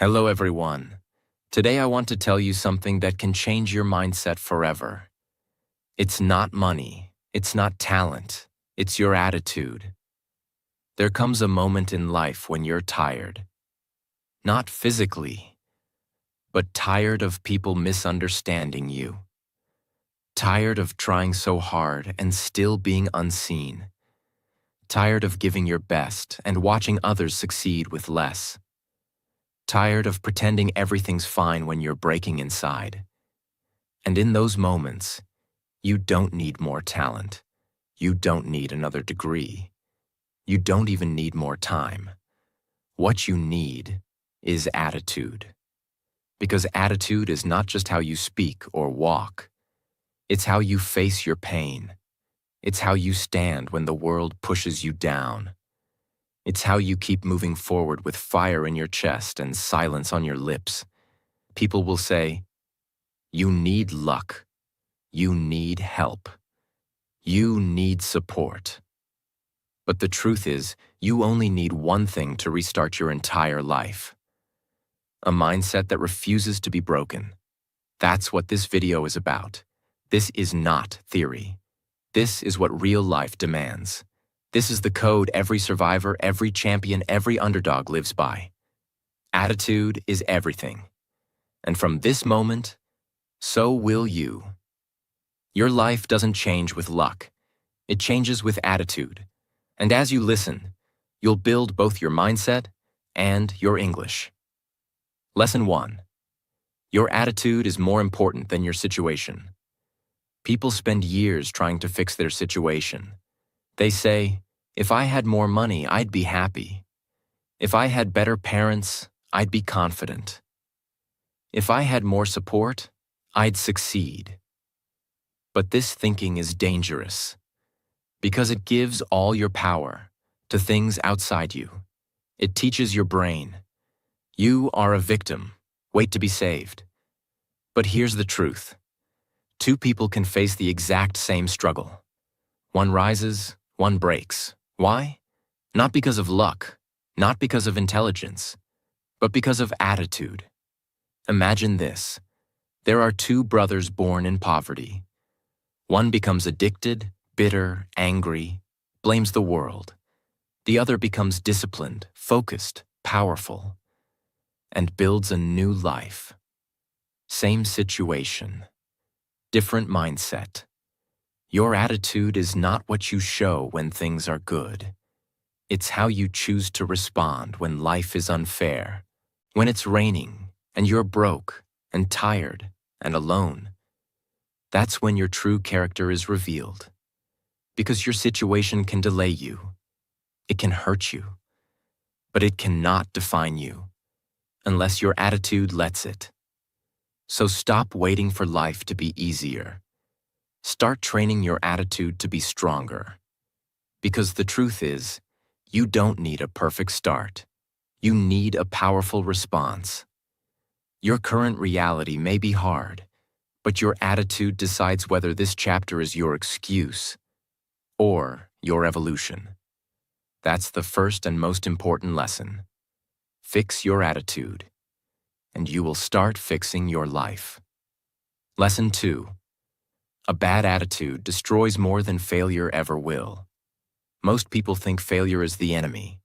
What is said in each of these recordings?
Hello everyone. Today I want to tell you something that can change your mindset forever. It's not money, it's not talent, it's your attitude. There comes a moment in life when you're tired. Not physically, but tired of people misunderstanding you. Tired of trying so hard and still being unseen. Tired of giving your best and watching others succeed with less. Tired of pretending everything's fine when you're breaking inside. And in those moments, you don't need more talent. You don't need another degree. You don't even need more time. What you need is attitude. Because attitude is not just how you speak or walk. It's how you face your pain. It's how you stand when the world pushes you down. It's how you keep moving forward with fire in your chest and silence on your lips. People will say, "You need luck. You need help. You need support." But the truth is, you only need one thing to restart your entire life. A mindset that refuses to be broken. That's what this video is about. This is not theory. This is what real life demands. This is the code every survivor, every champion, every underdog lives by. Attitude is everything. And from this moment, so will you. Your life doesn't change with luck. It changes with attitude. And as you listen, you'll build both your mindset and your English. Lesson 1. Your attitude is more important than your situation. People spend years trying to fix their situation. They say, "If I had more money, I'd be happy. If I had better parents, I'd be confident. If I had more support, I'd succeed." But this thinking is dangerous because it gives all your power to things outside you. It teaches your brain, "You are a victim. Wait to be saved." But here's the truth. Two people can face the exact same struggle. One rises, one breaks. Why? Not because of luck, not because of intelligence, but because of attitude. Imagine this. There are two brothers born in poverty. One becomes addicted, bitter, angry, blames the world. The other becomes disciplined, focused, powerful, and builds a new life. Same situation, different mindset. Your attitude is not what you show when things are good. It's how you choose to respond when life is unfair, when it's raining and you're broke and tired and alone. That's when your true character is revealed. Because your situation can delay you. It can hurt you. But it cannot define you unless your attitude lets it. So stop waiting for life to be easier. Start training your attitude to be stronger. Because the truth is, you don't need a perfect start. You need a powerful response. Your current reality may be hard, but your attitude decides whether this chapter is your excuse or your evolution. That's the first and most important lesson. Fix your attitude, and you will start fixing your life. Lesson 2. A bad attitude destroys more than failure ever will. Most people think failure is the enemy.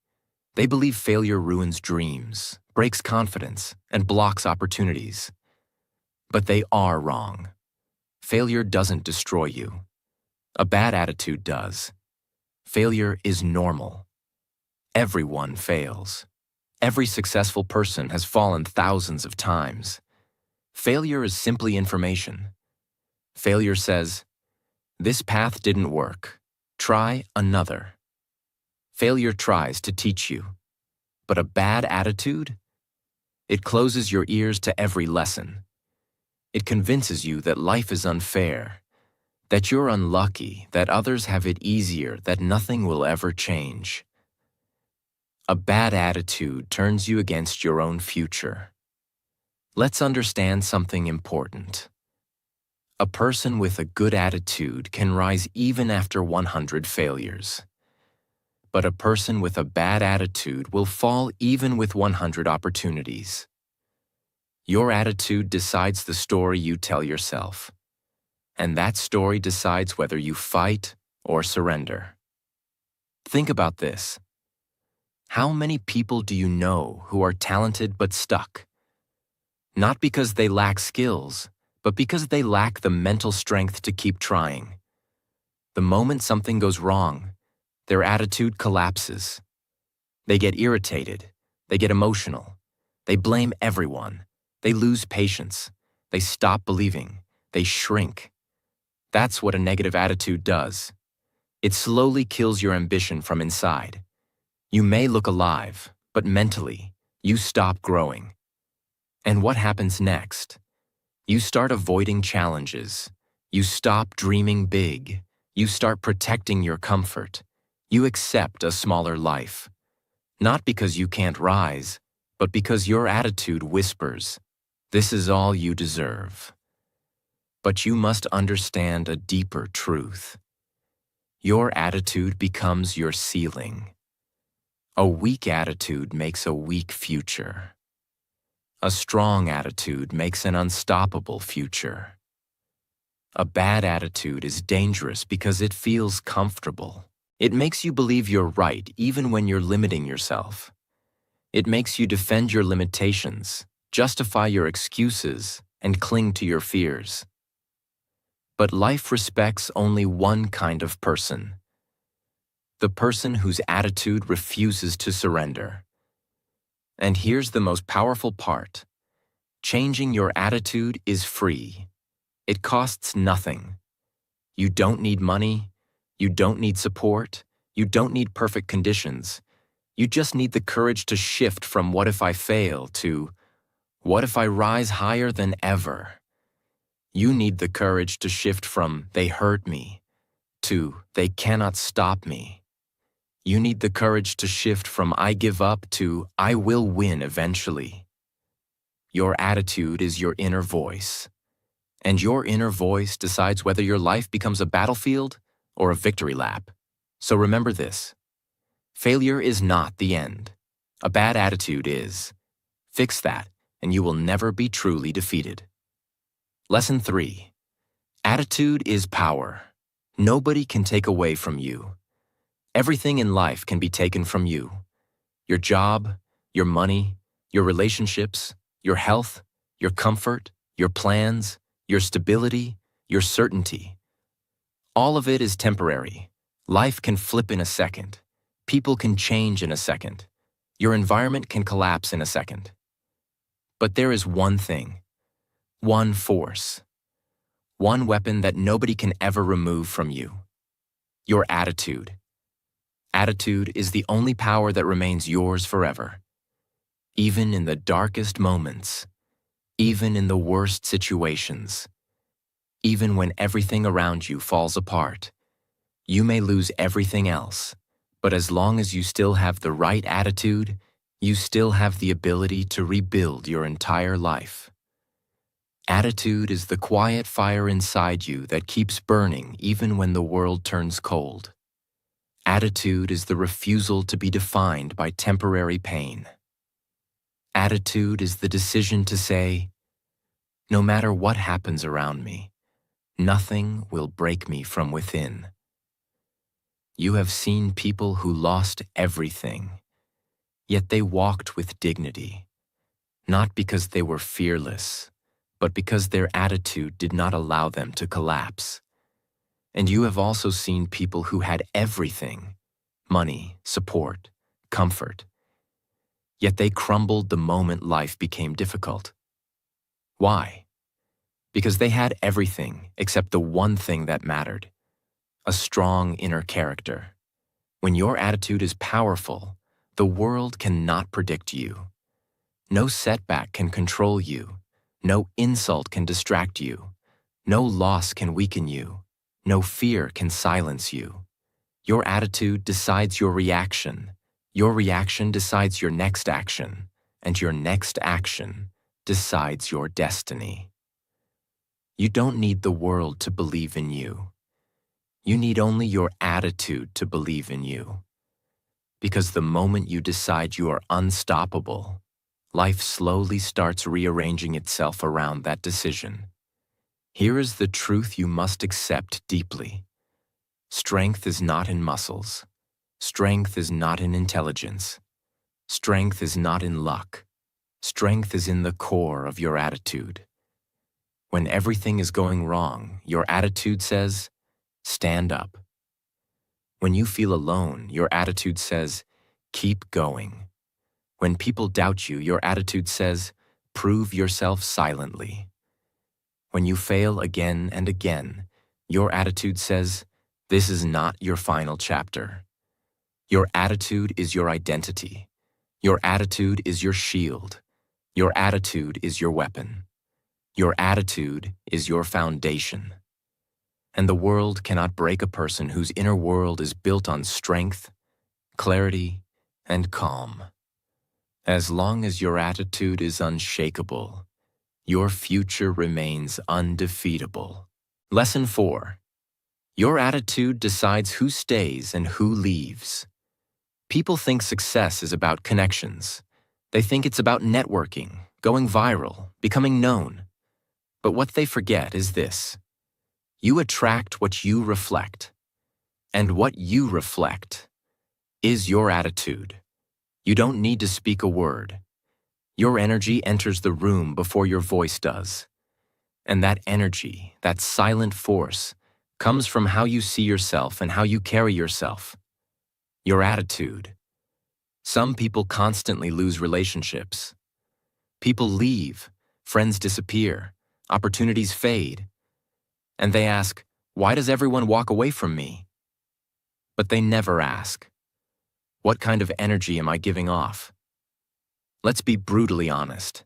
They believe failure ruins dreams, breaks confidence, and blocks opportunities. But they are wrong. Failure doesn't destroy you. A bad attitude does. Failure is normal. Everyone fails. Every successful person has fallen thousands of times. Failure is simply information. Failure says, "This path didn't work. Try another." Failure tries to teach you. But a bad attitude? It closes your ears to every lesson. It convinces you that life is unfair, that you're unlucky, that others have it easier, that nothing will ever change. A bad attitude turns you against your own future. Let's understand something important. A person with a good attitude can rise even after 100 failures. But a person with a bad attitude will fall even with 100 opportunities. Your attitude decides the story you tell yourself, and that story decides whether you fight or surrender. Think about this. How many people do you know who are talented but stuck? Not because they lack skills, but because they lack the mental strength to keep trying. The moment something goes wrong, their attitude collapses. They get irritated, they get emotional, they blame everyone, they lose patience, they stop believing, they shrink. That's what a negative attitude does. It slowly kills your ambition from inside. You may look alive, but mentally, you stop growing. And what happens next? You start avoiding challenges. You stop dreaming big. You start protecting your comfort. You accept a smaller life. Not because you can't rise, but because your attitude whispers, "This is all you deserve." But you must understand a deeper truth. Your attitude becomes your ceiling. A weak attitude makes a weak future. A strong attitude makes an unstoppable future. A bad attitude is dangerous because it feels comfortable. It makes you believe you're right even when you're limiting yourself. It makes you defend your limitations, justify your excuses, and cling to your fears. But life respects only one kind of person: the person whose attitude refuses to surrender. And here's the most powerful part. Changing your attitude is free. It costs nothing. You don't need money. You don't need support. You don't need perfect conditions. You just need the courage to shift from "what if I fail" to "what if I rise higher than ever?" You need the courage to shift from "they hurt me" to "they cannot stop me." You need the courage to shift from "I give up" to "I will win eventually." Your attitude is your inner voice. And your inner voice decides whether your life becomes a battlefield or a victory lap. So remember this. Failure is not the end. A bad attitude is. Fix that, and you will never be truly defeated. Lesson 3. Attitude is power. Nobody can take away from you. Everything in life can be taken from you. Your job, your money, your relationships, your health, your comfort, your plans, your stability, your certainty. All of it is temporary. Life can flip in a second. People can change in a second. Your environment can collapse in a second. But there is one thing, one force, one weapon that nobody can ever remove from you: your attitude. Attitude is the only power that remains yours forever. Even in the darkest moments, even in the worst situations, even when everything around you falls apart, you may lose everything else, but as long as you still have the right attitude, you still have the ability to rebuild your entire life. Attitude is the quiet fire inside you that keeps burning even when the world turns cold. Attitude is the refusal to be defined by temporary pain. Attitude is the decision to say, "No matter what happens around me, nothing will break me from within." You have seen people who lost everything, yet they walked with dignity, not because they were fearless, but because their attitude did not allow them to collapse. And you have also seen people who had everything: money, support, comfort, yet they crumbled the moment life became difficult. Why? Because they had everything except the one thing that mattered: a strong inner character. When your attitude is powerful, the world cannot predict you. No setback can control you. No insult can distract you. No loss can weaken you. No fear can silence you. Your attitude decides your reaction. Your reaction decides your next action. And your next action decides your destiny. You don't need the world to believe in you. You need only your attitude to believe in you. Because the moment you decide you are unstoppable, life slowly starts rearranging itself around that decision. Here is the truth you must accept deeply. Strength is not in muscles. Strength is not in intelligence. Strength is not in luck. Strength is in the core of your attitude. When everything is going wrong, your attitude says, stand up. When you feel alone, your attitude says, keep going. When people doubt you, your attitude says, prove yourself silently. When you fail again and again, your attitude says, this is not your final chapter. Your attitude is your identity. Your attitude is your shield. Your attitude is your weapon. Your attitude is your foundation. And the world cannot break a person whose inner world is built on strength, clarity, and calm. As long as your attitude is unshakable, your future remains undefeatable. Lesson 4. Your attitude decides who stays and who leaves. People think success is about connections. They think it's about networking, going viral, becoming known. But what they forget is this: you attract what you reflect. And what you reflect is your attitude. You don't need to speak a word. Your energy enters the room before your voice does. And that energy, that silent force, comes from how you see yourself and how you carry yourself. Your attitude. Some people constantly lose relationships. People leave, friends disappear, opportunities fade. And they ask, why does everyone walk away from me? But they never ask, what kind of energy am I giving off? Let's be brutally honest.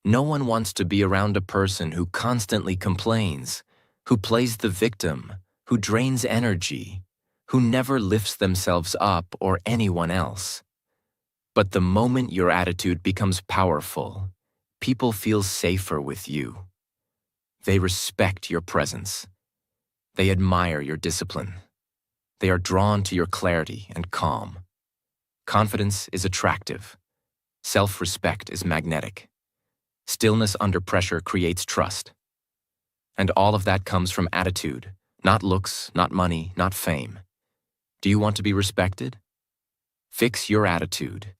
No one wants to be around a person who constantly complains, who plays the victim, who drains energy, who never lifts themselves up or anyone else. But the moment your attitude becomes powerful, people feel safer with you. They respect your presence. They admire your discipline. They are drawn to your clarity and calm. Confidence is attractive. Self-respect is magnetic. Stillness under pressure creates trust. And all of that comes from attitude, not looks, not money, not fame. Do you want to be respected? Fix your attitude.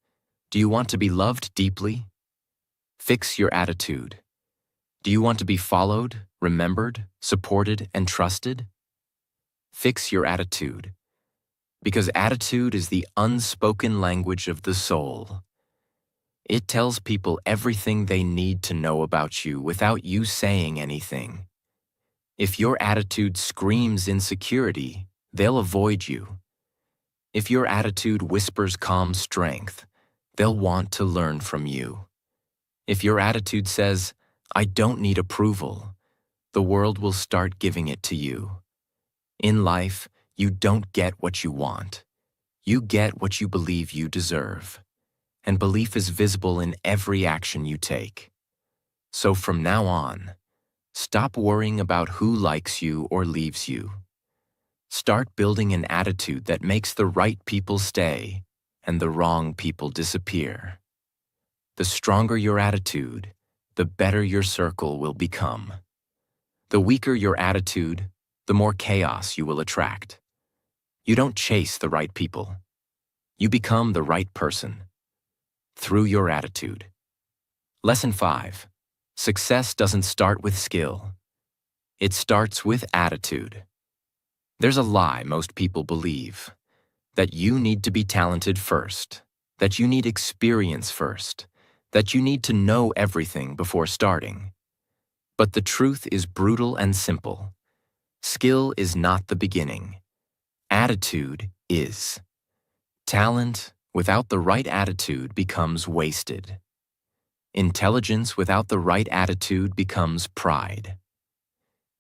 Do you want to be loved deeply? Fix your attitude. Do you want to be followed, remembered, supported, and trusted? Fix your attitude. Because attitude is the unspoken language of the soul. It tells people everything they need to know about you without you saying anything. If your attitude screams insecurity, they'll avoid you. If your attitude whispers calm strength, they'll want to learn from you. If your attitude says, I don't need approval, the world will start giving it to you. In life, you don't get what you want. You get what you believe you deserve. And belief is visible in every action you take. So from now on, stop worrying about who likes you or leaves you. Start building an attitude that makes the right people stay and the wrong people disappear. The stronger your attitude, the better your circle will become. The weaker your attitude, the more chaos you will attract. You don't chase the right people. You become the right person. Through your attitude. Lesson 5. Success doesn't start with skill. It starts with attitude. There's a lie most people believe. That you need to be talented first. That you need experience first. That you need to know everything before starting. But the truth is brutal and simple. Skill is not the beginning. Attitude is. Talent without the right attitude becomes wasted. Intelligence without the right attitude becomes pride.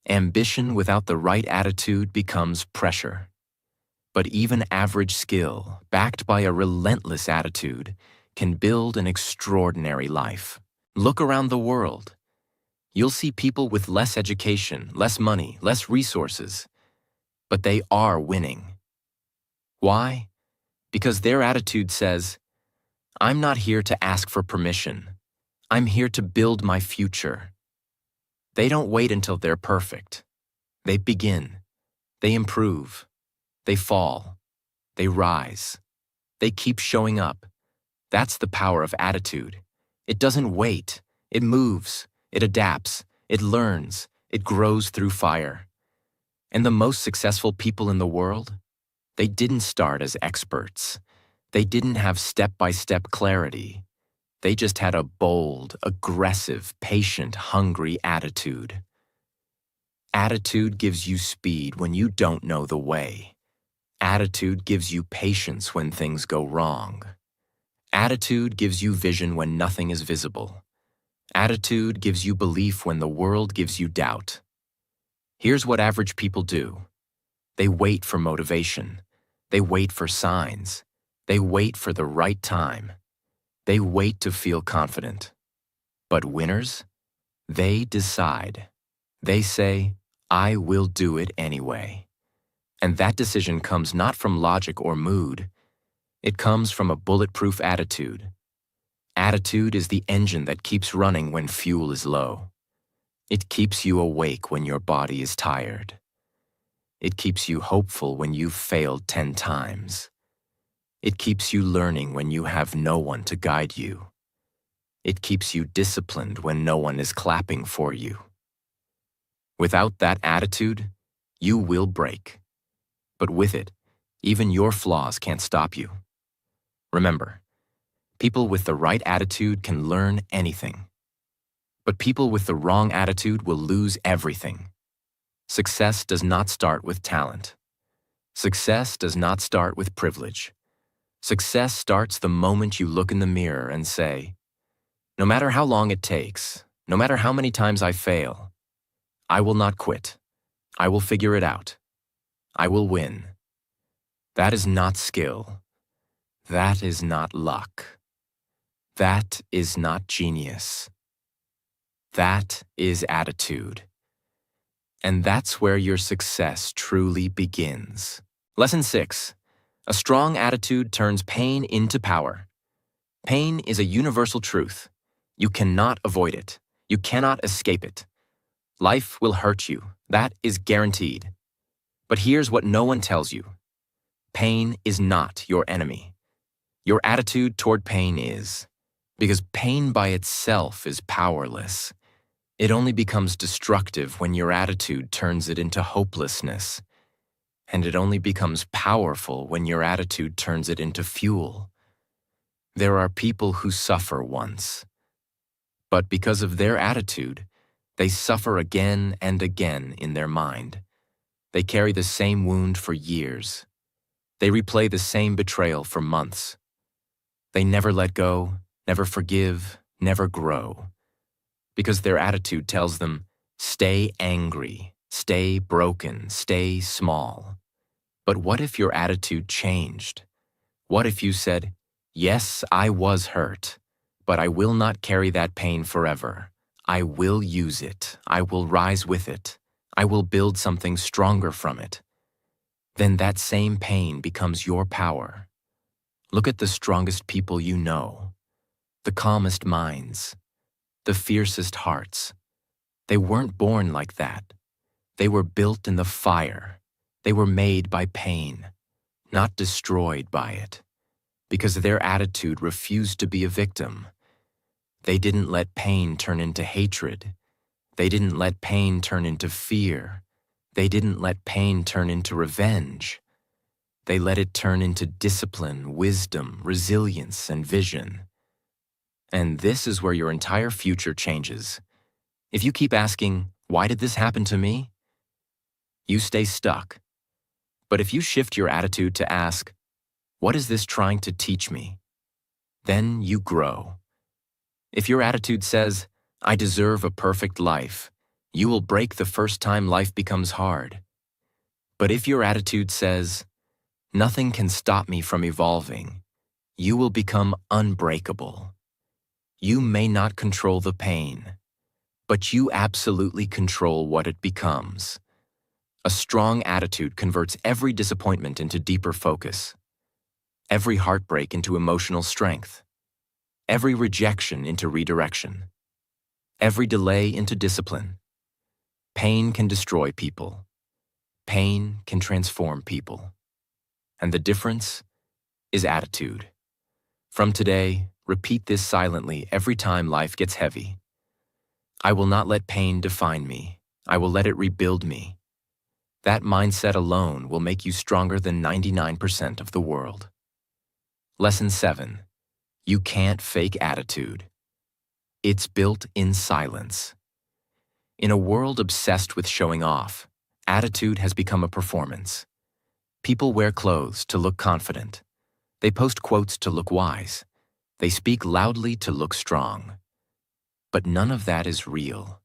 Ambition without the right attitude becomes pressure. But even average skill, backed by a relentless attitude, can build an extraordinary life. Look around the world. You'll see people with less education, less money, less resources. But they are winning. Why? Because their attitude says, I'm not here to ask for permission. I'm here to build my future. They don't wait until they're perfect. They begin. They improve. They fall. They rise. They keep showing up. That's the power of attitude. It doesn't wait. It moves. It adapts. It learns. It grows through fire. And the most successful people in the world? They didn't start as experts. They didn't have step-by-step clarity. They just had a bold, aggressive, patient, hungry attitude. Attitude gives you speed when you don't know the way. Attitude gives you patience when things go wrong. Attitude gives you vision when nothing is visible. Attitude gives you belief when the world gives you doubt. Here's what average people do. They wait for motivation. They wait for signs. They wait for the right time. They wait to feel confident. But winners? They decide. They say, I will do it anyway. And that decision comes not from logic or mood. It comes from a bulletproof attitude. Attitude is the engine that keeps running when fuel is low. It keeps you awake when your body is tired. It keeps you hopeful when you've failed 10 times. It keeps you learning when you have no one to guide you. It keeps you disciplined when no one is clapping for you. Without that attitude, you will break. But with it, even your flaws can't stop you. Remember, people with the right attitude can learn anything. But people with the wrong attitude will lose everything. Success does not start with talent. Success does not start with privilege. Success starts the moment you look in the mirror and say, no matter how long it takes, no matter how many times I fail, I will not quit. I will figure it out. I will win. That is not skill. That is not luck. That is not genius. That is attitude. And that's where your success truly begins. Lesson 6. A strong attitude turns pain into power. Pain is a universal truth. You cannot avoid it. You cannot escape it. Life will hurt you. That is guaranteed. But here's what no one tells you. Pain is not your enemy. Your attitude toward pain is. Because pain by itself is powerless. It only becomes destructive when your attitude turns it into hopelessness. And it only becomes powerful when your attitude turns it into fuel. There are people who suffer once. But because of their attitude, they suffer again and again in their mind. They carry the same wound for years. They replay the same betrayal for months. They never let go, never forgive, never grow. Because their attitude tells them, stay angry, stay broken, stay small. But what if your attitude changed? What if you said, yes, I was hurt, but I will not carry that pain forever. I will use it. I will rise with it. I will build something stronger from it. Then that same pain becomes your power. Look at the strongest people you know, the calmest minds, the fiercest hearts. They weren't born like that. They were built in the fire. They were made by pain, not destroyed by it, because their attitude refused to be a victim. They didn't let pain turn into hatred. They didn't let pain turn into fear. They didn't let pain turn into revenge. They let it turn into discipline, wisdom, resilience, and vision. And this is where your entire future changes. If you keep asking, why did this happen to me? You stay stuck. But if you shift your attitude to ask, what is this trying to teach me? Then you grow. If your attitude says, I deserve a perfect life, you will break the first time life becomes hard. But if your attitude says, nothing can stop me from evolving, you will become unbreakable. You may not control the pain, but you absolutely control what it becomes. A strong attitude converts every disappointment into deeper focus, every heartbreak into emotional strength, every rejection into redirection, every delay into discipline. Pain can destroy people. Pain can transform people. And the difference is attitude. From today, repeat this silently every time life gets heavy. I will not let pain define me. I will let it rebuild me. That mindset alone will make you stronger than 99% of the world. Lesson 7. You can't fake attitude. It's built in silence. In a world obsessed with showing off, attitude has become a performance. People wear clothes to look confident. They post quotes to look wise. They speak loudly to look strong. But none of that is real.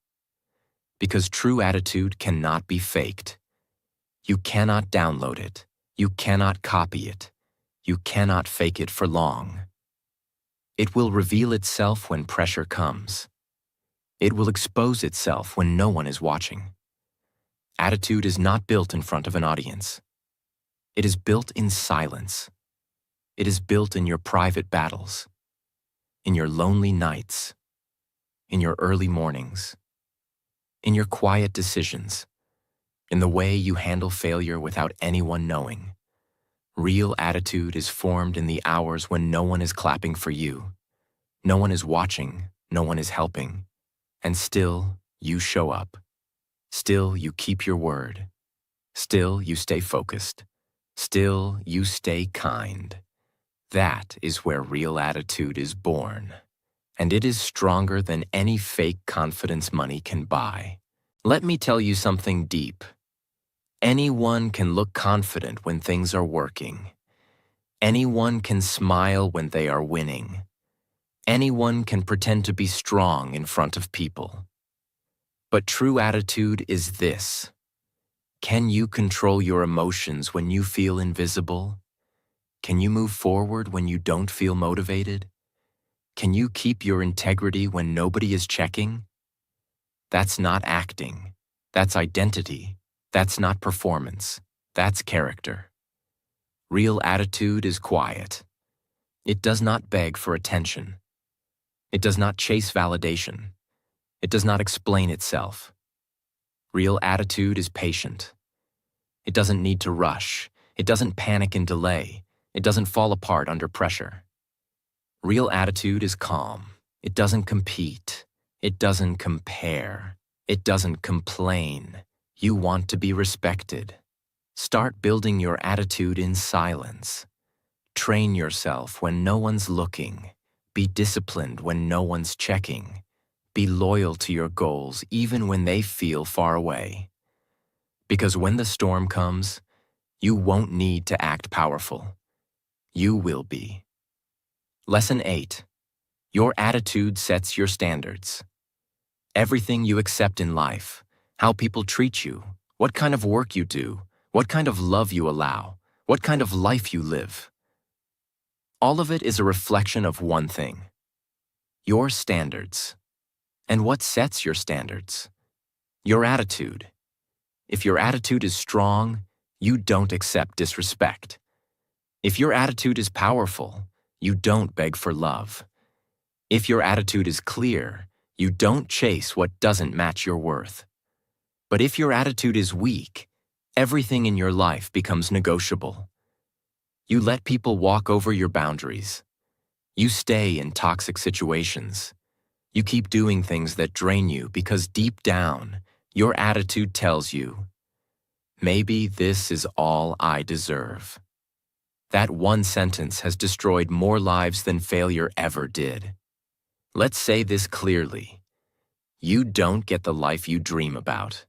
Because true attitude cannot be faked. You cannot download it. You cannot copy it. You cannot fake it for long. It will reveal itself when pressure comes. It will expose itself when no one is watching. Attitude is not built in front of an audience. It is built in silence. It is built in your private battles, in your lonely nights, in your early mornings, in your quiet decisions, in the way you handle failure without anyone knowing. Real attitude is formed in the hours when no one is clapping for you, no one is watching, no one is helping, and still you show up. Still you keep your word. Still you stay focused. Still you stay kind. That is where real attitude is born, and it is stronger than any fake confidence money can buy. Let me tell you something deep. Anyone can look confident when things are working. Anyone can smile when they are winning. Anyone can pretend to be strong in front of people. But true attitude is this. Can you control your emotions when you feel invisible? Can you move forward when you don't feel motivated? Can you keep your integrity when nobody is checking? That's not acting. That's identity. That's not performance. That's character. Real attitude is quiet. It does not beg for attention. It does not chase validation. It does not explain itself. Real attitude is patient. It doesn't need to rush. It doesn't panic and delay. It doesn't fall apart under pressure. Real attitude is calm. It doesn't compete. It doesn't compare. It doesn't complain. You want to be respected. Start building your attitude in silence. Train yourself when no one's looking. Be disciplined when no one's checking. Be loyal to your goals even when they feel far away. Because when the storm comes, you won't need to act powerful. You will be. Lesson 8. Your attitude sets your standards. Everything you accept in life, how people treat you, what kind of work you do, what kind of love you allow, what kind of life you live. All of it is a reflection of one thing. Your standards. And what sets your standards? Your attitude. If your attitude is strong, you don't accept disrespect. If your attitude is powerful, you don't beg for love. If your attitude is clear, you don't chase what doesn't match your worth. But if your attitude is weak, everything in your life becomes negotiable. You let people walk over your boundaries. You stay in toxic situations. You keep doing things that drain you because deep down, your attitude tells you, maybe this is all I deserve. That one sentence has destroyed more lives than failure ever did. Let's say this clearly. You don't get the life you dream about.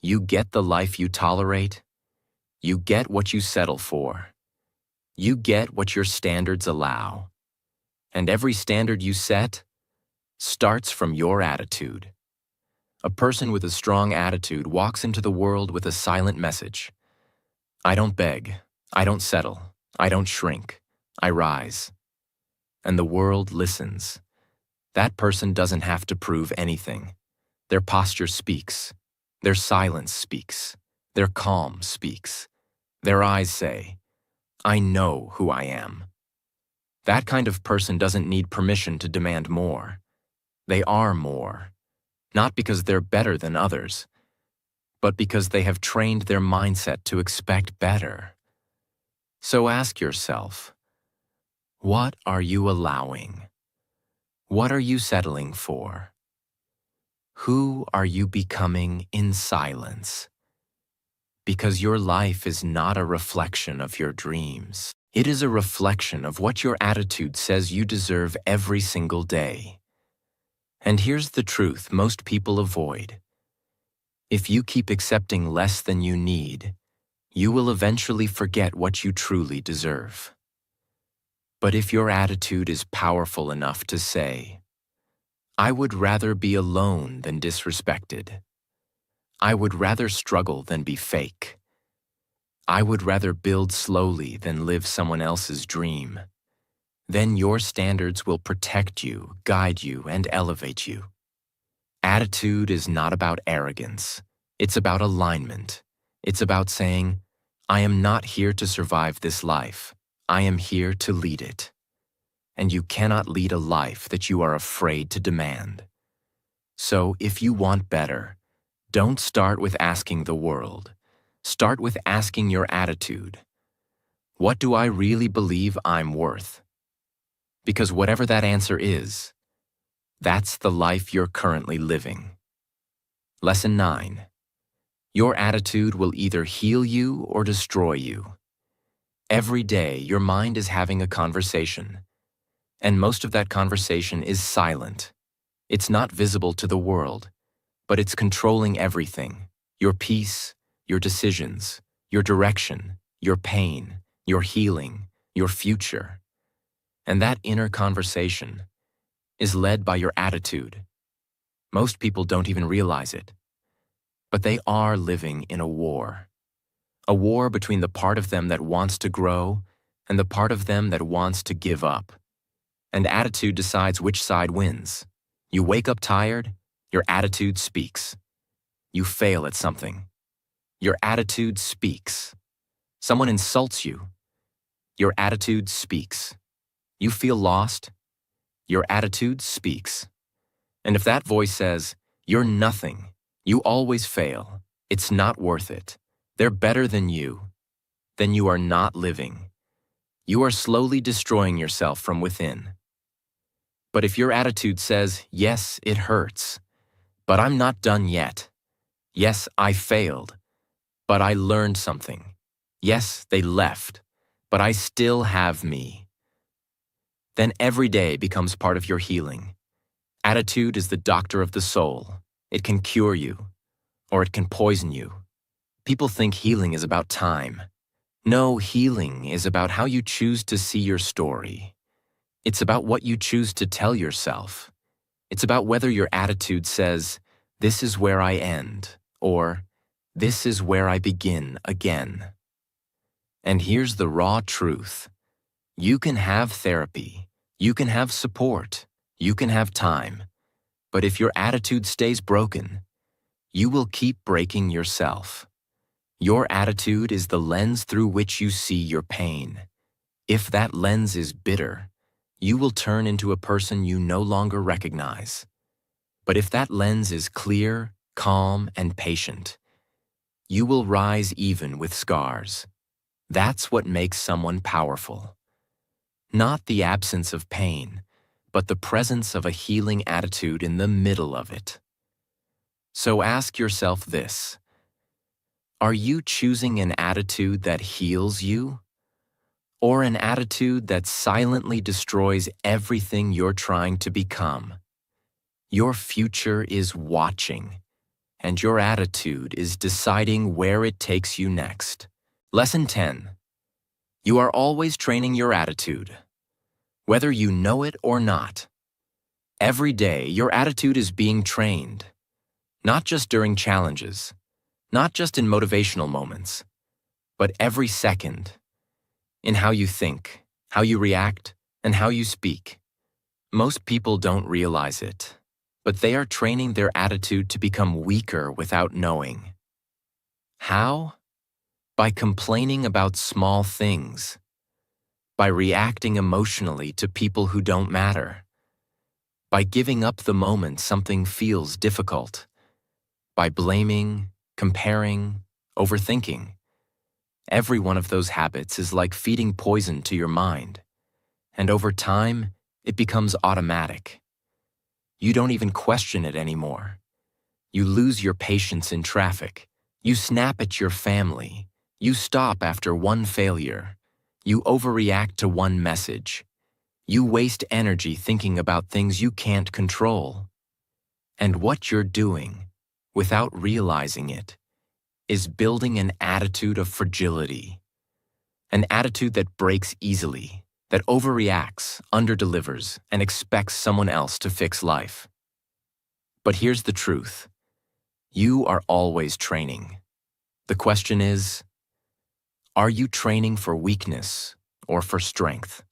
You get the life you tolerate. You get what you settle for. You get what your standards allow. And every standard you set starts from your attitude. A person with a strong attitude walks into the world with a silent message. I don't beg. I don't settle. I don't shrink. I rise. And the world listens. That person doesn't have to prove anything. Their posture speaks. Their silence speaks. Their calm speaks. Their eyes say, I know who I am. That kind of person doesn't need permission to demand more. They are more, not because they're better than others, but because they have trained their mindset to expect better. So ask yourself, what are you allowing? What are you settling for? Who are you becoming in silence? Because your life is not a reflection of your dreams. It is a reflection of what your attitude says you deserve every single day. And here's the truth most people avoid. If you keep accepting less than you need, you will eventually forget what you truly deserve. But if your attitude is powerful enough to say, I would rather be alone than disrespected. I would rather struggle than be fake. I would rather build slowly than live someone else's dream. Then your standards will protect you, guide you, and elevate you. Attitude is not about arrogance. It's about alignment. It's about saying, I am not here to survive this life. I am here to lead it. And you cannot lead a life that you are afraid to demand. So if you want better, don't start with asking the world. Start with asking your attitude. What do I really believe I'm worth? Because whatever that answer is, that's the life you're currently living. Lesson 9. Your attitude will either heal you or destroy you. Every day, your mind is having a conversation. And most of that conversation is silent. It's not visible to the world, but it's controlling everything. Your peace, your decisions, your direction, your pain, your healing, your future. And that inner conversation is led by your attitude. Most people don't even realize it. But they are living in a war between the part of them that wants to grow and the part of them that wants to give up. And attitude decides which side wins. You wake up tired, your attitude speaks. You fail at something. Your attitude speaks. Someone insults you. Your attitude speaks. You feel lost. Your attitude speaks. And if that voice says, you're nothing, you always fail, it's not worth it, they're better than you, then you are not living. You are slowly destroying yourself from within. But if your attitude says, yes, it hurts, but I'm not done yet. Yes, I failed, but I learned something. Yes, they left, but I still have me. Then every day becomes part of your healing. Attitude is the doctor of the soul. It can cure you, or it can poison you. People think healing is about time. No, healing is about how you choose to see your story. It's about what you choose to tell yourself. It's about whether your attitude says, this is where I end, or this is where I begin again. And here's the raw truth. You can have therapy, you can have support, you can have time, but if your attitude stays broken, you will keep breaking yourself. Your attitude is the lens through which you see your pain. If that lens is bitter, you will turn into a person you no longer recognize. But if that lens is clear, calm, and patient, you will rise even with scars. That's what makes someone powerful. Not the absence of pain, but the presence of a healing attitude in the middle of it. So ask yourself this: are you choosing an attitude that heals you, or an attitude that silently destroys everything you're trying to become? Your future is watching, and your attitude is deciding where it takes you next. Lesson 10. You are always training your attitude, whether you know it or not. Every day, your attitude is being trained, not just during challenges, not just in motivational moments, but every second, in how you think, how you react, and how you speak. Most people don't realize it, but they are training their attitude to become weaker without knowing. How? By complaining about small things, by reacting emotionally to people who don't matter, by giving up the moment something feels difficult, by blaming, comparing, overthinking. Every one of those habits is like feeding poison to your mind, and over time, it becomes automatic. You don't even question it anymore. You lose your patience in traffic. You snap at your family. You stop after one failure. You overreact to one message. You waste energy thinking about things you can't control. And what you're doing, without realizing it, is building an attitude of fragility. An attitude that breaks easily, that overreacts, underdelivers, and expects someone else to fix life. But here's the truth. You are always training. The question is, are you training for weakness or for strength?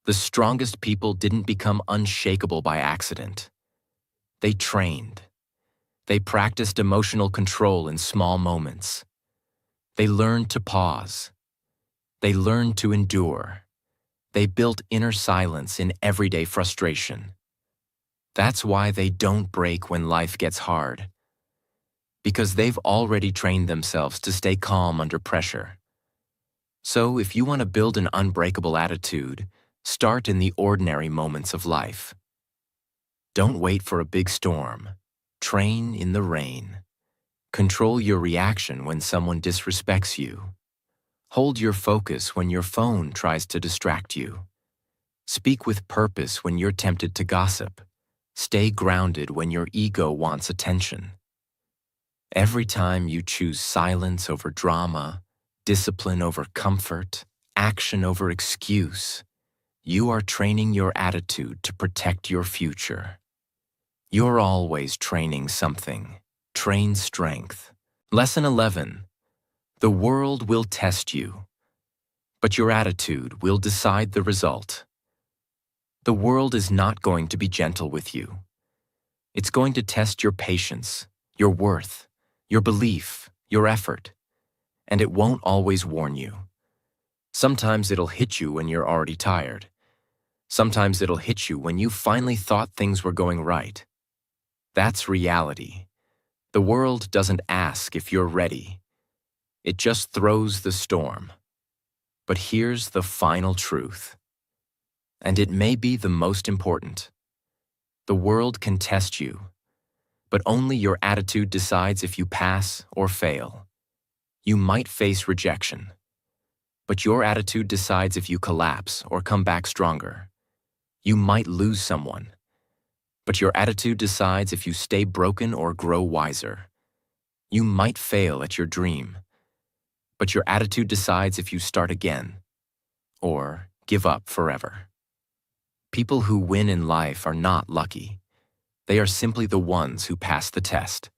The strongest people didn't become unshakable by accident. They trained. They practiced emotional control in small moments. They learned to pause. They learned to endure. They built inner silence in everyday frustration. That's why they don't break when life gets hard. Because they've already trained themselves to stay calm under pressure. So if you want to build an unbreakable attitude, start in the ordinary moments of life. Don't wait for a big storm. Train in the rain. Control your reaction when someone disrespects you. Hold your focus when your phone tries to distract you. Speak with purpose when you're tempted to gossip. Stay grounded when your ego wants attention. Every time you choose silence over drama, discipline over comfort, action over excuse, you are training your attitude to protect your future. You're always training something. Train strength. Lesson 11. The world will test you, but your attitude will decide the result. The world is not going to be gentle with you. It's going to test your patience, your worth, your belief, your effort, and it won't always warn you. Sometimes it'll hit you when you're already tired. Sometimes it'll hit you when you finally thought things were going right. That's reality. The world doesn't ask if you're ready. It just throws the storm. But here's the final truth. And it may be the most important. The world can test you, but only your attitude decides if you pass or fail. You might face rejection, but your attitude decides if you collapse or come back stronger. You might lose someone, but your attitude decides if you stay broken or grow wiser. You might fail at your dream, but your attitude decides if you start again or give up forever. People who win in life are not lucky. They are simply the ones who pass the test,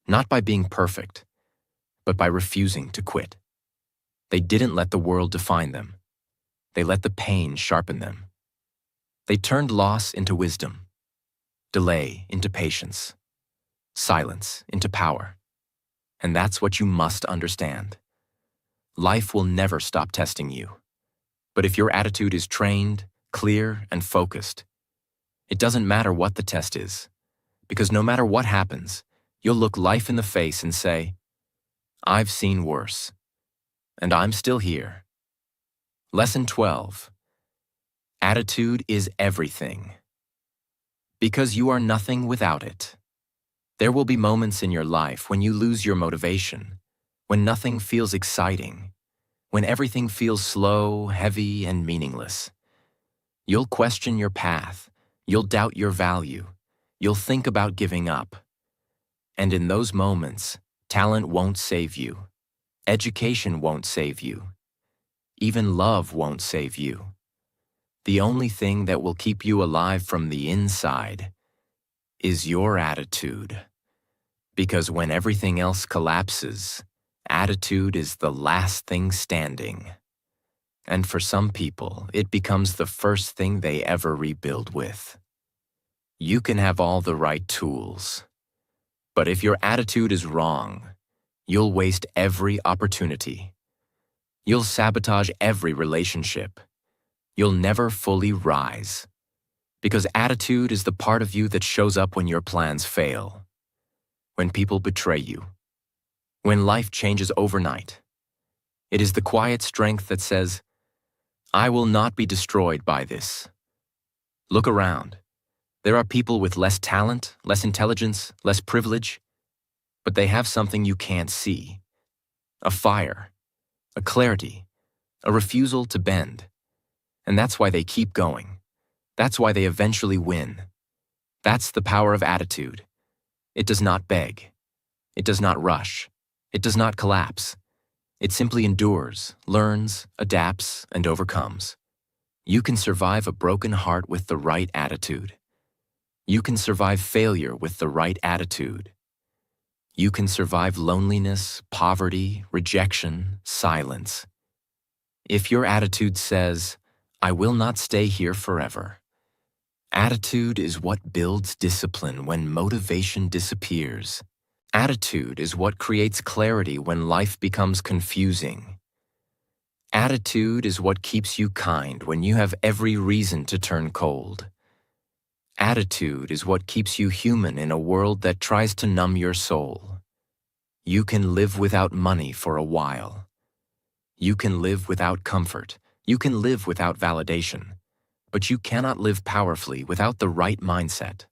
not by being perfect, but by refusing to quit. They didn't let the world define them. They let the pain sharpen them. They turned loss into wisdom, delay into patience, silence into power. And that's what you must understand. Life will never stop testing you. But if your attitude is trained, clear, and focused, it doesn't matter what the test is, because no matter what happens, you'll look life in the face and say, I've seen worse, and I'm still here. Lesson 12. Attitude is everything. Because you are nothing without it. There will be moments in your life when you lose your motivation, when nothing feels exciting, when everything feels slow, heavy, and meaningless. You'll question your path. You'll doubt your value. You'll think about giving up. And in those moments, talent won't save you. Education won't save you. Even love won't save you. The only thing that will keep you alive from the inside is your attitude. Because when everything else collapses, attitude is the last thing standing. And for some people, it becomes the first thing they ever rebuild with. You can have all the right tools, but if your attitude is wrong, you'll waste every opportunity. You'll sabotage every relationship. You'll never fully rise. Because attitude is the part of you that shows up when your plans fail, when people betray you, when life changes overnight. It is the quiet strength that says, I will not be destroyed by this. Look around. There are people with less talent, less intelligence, less privilege, but they have something you can't see. A fire, a clarity, a refusal to bend. And that's why they keep going. That's why they eventually win. That's the power of attitude. It does not beg. It does not rush. It does not collapse. It simply endures, learns, adapts, and overcomes. You can survive a broken heart with the right attitude. You can survive failure with the right attitude. You can survive loneliness, poverty, rejection, silence. If your attitude says, I will not stay here forever. Attitude is what builds discipline when motivation disappears. Attitude is what creates clarity when life becomes confusing. Attitude is what keeps you kind when you have every reason to turn cold. Attitude is what keeps you human in a world that tries to numb your soul. You can live without money for a while. You can live without comfort. You can live without validation. But you cannot live powerfully without the right mindset,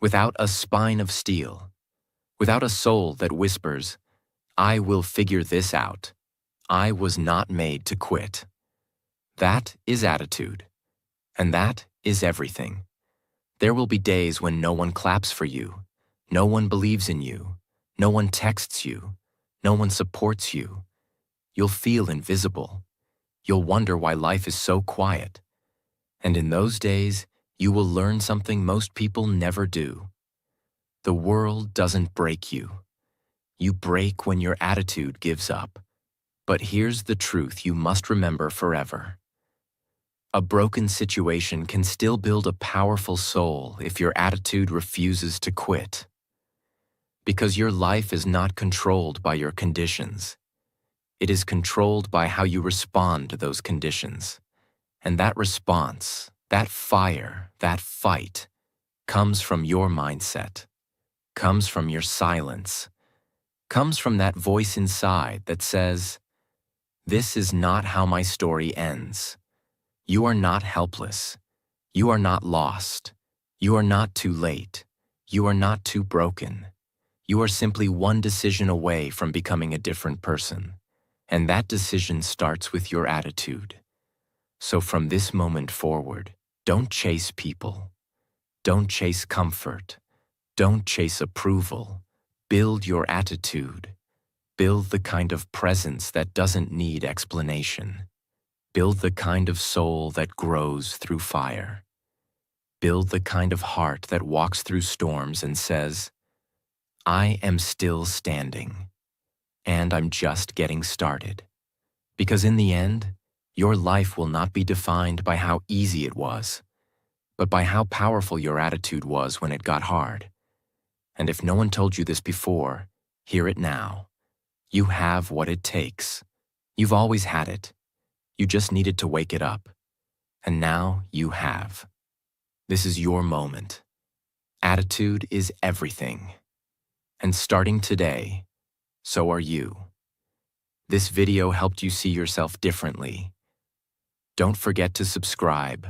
without a spine of steel, without a soul that whispers, I will figure this out. I was not made to quit. That is attitude. And that is everything. There will be days when no one claps for you, no one believes in you, no one texts you, no one supports you. You'll feel invisible. You'll wonder why life is so quiet. And in those days, you will learn something most people never do. The world doesn't break you. You break when your attitude gives up. But here's the truth you must remember forever. A broken situation can still build a powerful soul if your attitude refuses to quit. Because your life is not controlled by your conditions. It is controlled by how you respond to those conditions. And that response, that fire, that fight, comes from your mindset, comes from your silence, comes from that voice inside that says, this is not how my story ends. You are not helpless. You are not lost. You are not too late. You are not too broken. You are simply one decision away from becoming a different person. And that decision starts with your attitude. So from this moment forward, don't chase people. Don't chase comfort. Don't chase approval. Build your attitude. Build the kind of presence that doesn't need explanation. Build the kind of soul that grows through fire. Build the kind of heart that walks through storms and says, I am still standing, and I'm just getting started. Because in the end, your life will not be defined by how easy it was, but by how powerful your attitude was when it got hard. And if no one told you this before, hear it now. You have what it takes. You've always had it. You just needed to wake it up. And now you have. This is your moment. Attitude is everything. And starting today, so are you. This video helped you see yourself differently. Don't forget to subscribe,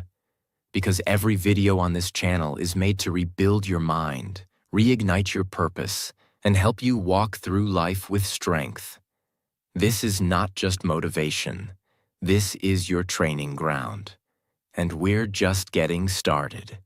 because every video on this channel is made to rebuild your mind, reignite your purpose, and help you walk through life with strength. This is not just motivation. This is your training ground. And we're just getting started.